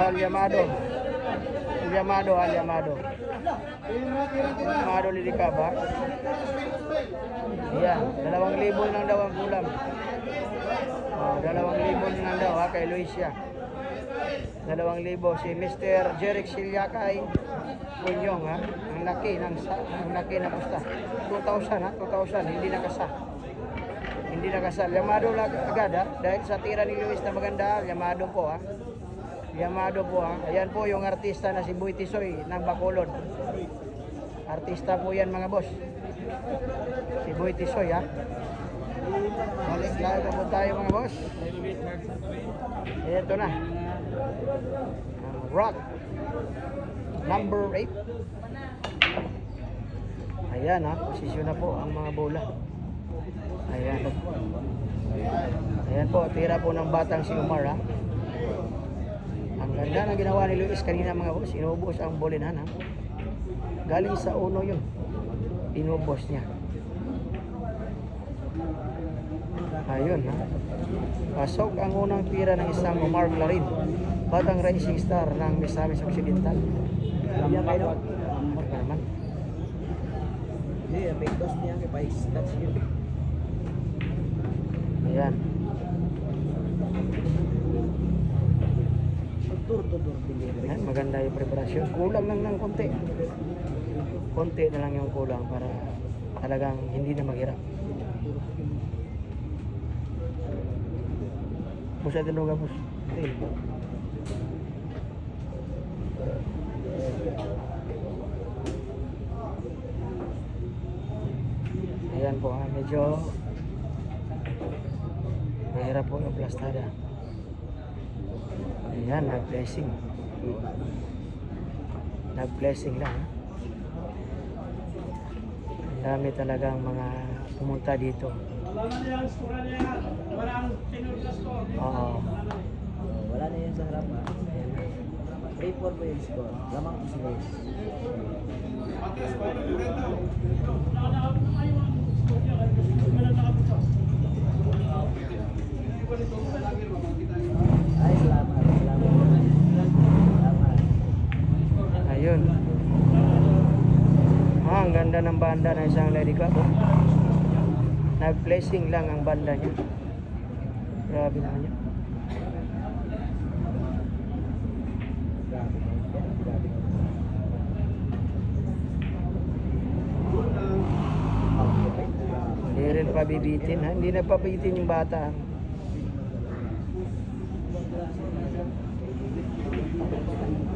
Al Llamado. Al Llamado, Al Llamado. Llamado Lidicab, ha? Ayan, 2,000 lang daw ang kulang. 2,000 lang daw, ha, kay Luisia. 2,000 si Mr. Jeric Silyakay Punyong, ha. Ang laki ng pusta. 2,000, ha, 2,000, hindi nakasa. Hindi nakasal. Llamado lang agad, ha, dahil sa tira ni Luis na maganda. Llamado po, ha. Llamado po, ha. Ayan po yung artista na si Boy Tisoy ng Bacolod. Artista po yan, mga boss. Si Boy Tisoy, ha. Balik lang po tayo, mga boss. Ito na. Rock number 8. Ayan, ha. Posisyon na po ang mga bola. Ayan. Ayan po, tira po ng batang si Umar, ha. Ang ganda ng ginawa ni Luis kanina, mga boss. Inubos ang bolinhan, ha. Galing sa uno yun. Inubos niya. Ayun, ha. Pasok ang unang tira ng isang Omar Clarin, batang racing star ng Misamis Occidental. Ayan kayo. Naman. Hindi, may dos niya, may pa-stats yun. Ayan. Ayan, maganda yung preparasyon. Kulang lang ng konti. Konti na lang yung kulang para talagang hindi na maghirap. Pusa din lugar, bus. Ayan po, ha, medyo mahirap po yung plastada. Ayan, nag-blessing. Nag-blessing lang, ha. Ang dami talagang mga pumunta dito. Oo. Wala na yan sa harap, ha. 3-4 po yung score. Lamang po si Luis. Ay, salamat. Salamat. Ayun. Ang ganda ng banda ng isang Lady Club. Nag-blessing lang ang banda niya. Grabe naman niya. Hindi rin pabibitin, ha? Hindi nagpabitin yung bata.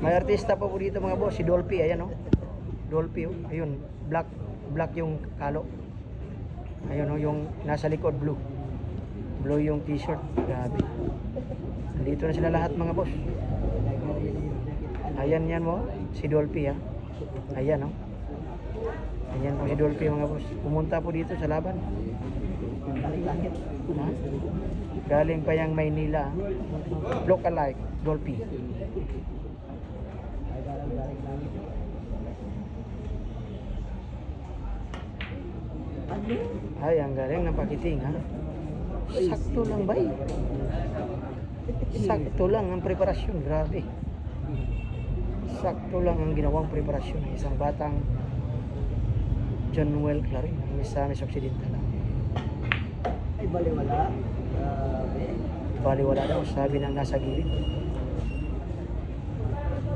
May artista pa po dito, mga boss, si Dolphy, ayan, oh. Dolphy, oh. Ayun, black yung kalo. Ayun, oh, yung nasa likod, blue yung t-shirt. Grabe. Nandito na sila lahat, mga boss. Ayan yan mo, si Dolphy, ha. Ayan, oh. Ayan po si Dolphy, mga boss. Pumunta po dito sa laban. Ha? Galing pa yung Maynila. Look alike, Dolphy. Ay, ang galing ng pakiting, ha. Sakto lang ba? Sakto lang ang preparasyon, grabe. Sakto lang ang ginawang preparasyon ng isang batang John Noel Clarin ng Misamis Occidental. Ay, baliwala. Baliwala daw, sabi ng nasa gilid.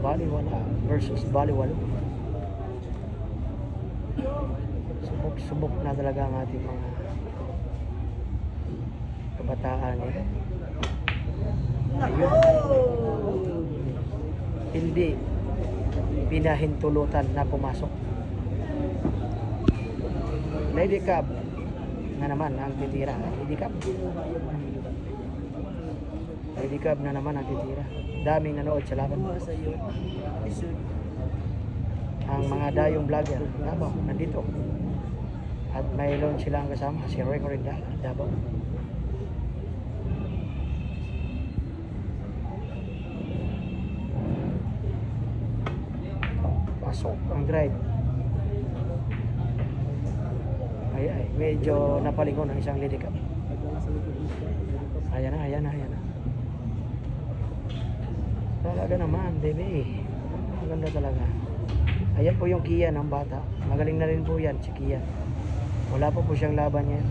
Baliwala versus baliwalo. Subok na talaga ang ating mga kabataan, eh. Ayun. Hindi pinahintulutan na pumasok. Lady Cab na naman ang titira. Lady Cab na naman ang titira. Daming nanood sa laban. Ang mga dayong vlogger, Davao, nandito. At mayroon silang kasama, si Rico Rindala, Davao. Pasok ang drive. Ay, medyo napalingon ang isang Lady Cab. Ayan na. Talaga naman, baby. Maganda talaga. Ayan po yung Kia ng bata. Magaling na rin po yan, si Kia. Wala po siyang laban yan.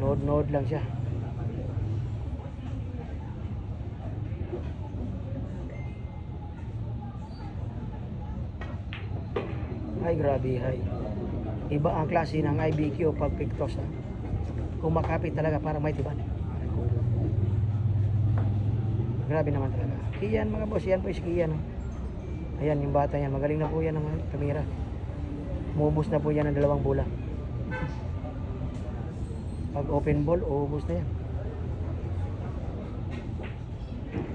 Nood-nood lang siya. Ay, grabe, hay. Iba ang klase ng IBQ pag pictos, ha. Kumakapit talaga para may tiban. Grabe naman talaga. Kian mga boss, yan po si Kian. Ayan yung bata yan, magaling na po yan ng kamera. Umubos na po yan ng 2 bola. Pag open ball, uubos na yan.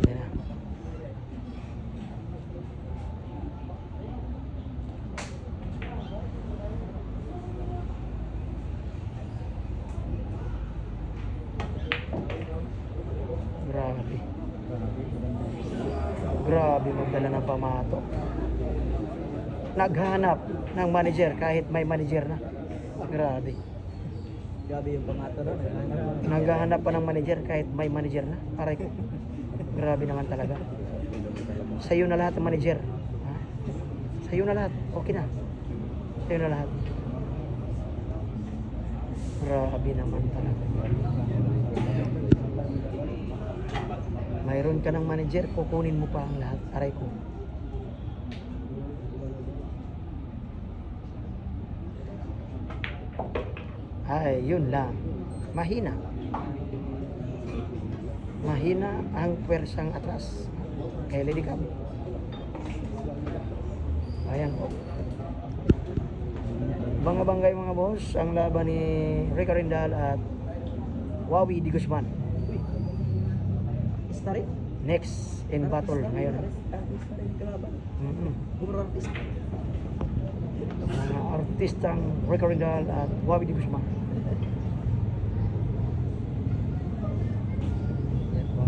Yan na. Grabe. Grabe magdala ng pamato. Naghanap ng manager kahit may manager na. Grabe. Grabe yung pamato doon. Naghahanap pa ng manager kahit may manager na. Aray ko. Grabe naman talaga. Sa'yo na lahat ng manager. Ha? Sa'yo na lahat. Okay na. Sa'yo na lahat. Grabe naman talaga. Mayroon ka ng manager, kukunin mo pa ang lahat. Aray ko. Ay, yun lang. Mahina. Mahina ang pwersang atras. Kay Lady Cup. Ayan po. Bangabangay mga boss, ang laban ni Rica Rindal at Wawi Di Guzman. Starit? Next in battle ngayon. Mga artistang Rica Rindal at Wawi Di Guzman. Yan po.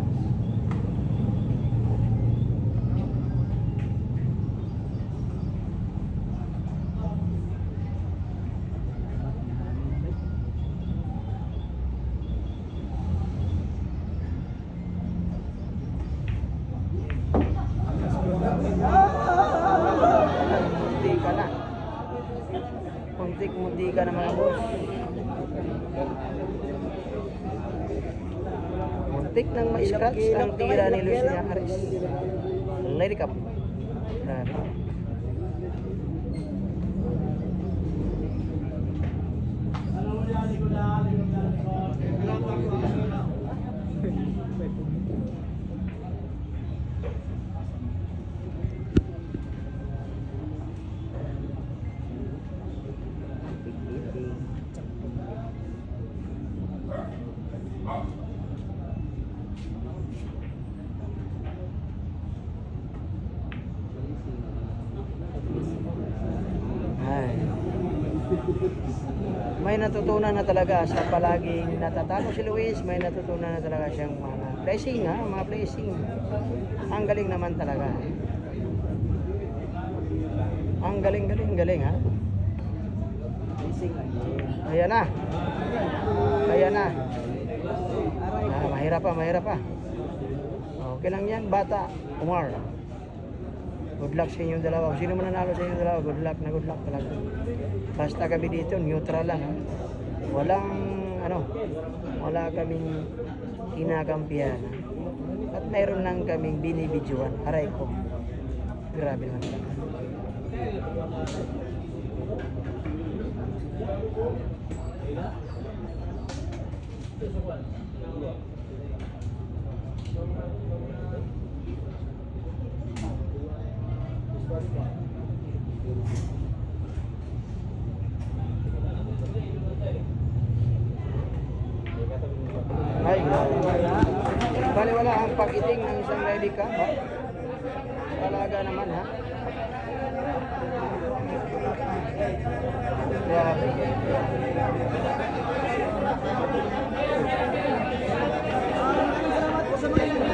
Muntika na. Muntik-muntika na mga boss. Muntik nang ma-scratch ang tira ni Lucia Harris. Lady Cup. Grabe. Ay. May natutunan na talaga sa palaging natatalo si Luis, may natutunan na talaga siyang mga blessing, ha, mga blessing. Ang galing naman talaga. Ang galing ha. Ayan na. Ayan na. Mahirap pa. Okay lang yan, bata. Umar. Good luck sa inyong dalawa. Kung sino man nanalo sa inyong dalawa, good luck talaga. Basta kami dito, neutral lang. Ha? Wala kaming kinakampihan. Ha? At mayroon lang kaming binibidyoan. Aray ko. Grabe naman talaga. Ay, bali wala ang pagiting ng isang Lady Cup, ha? Talaga naman, ha? Grabe.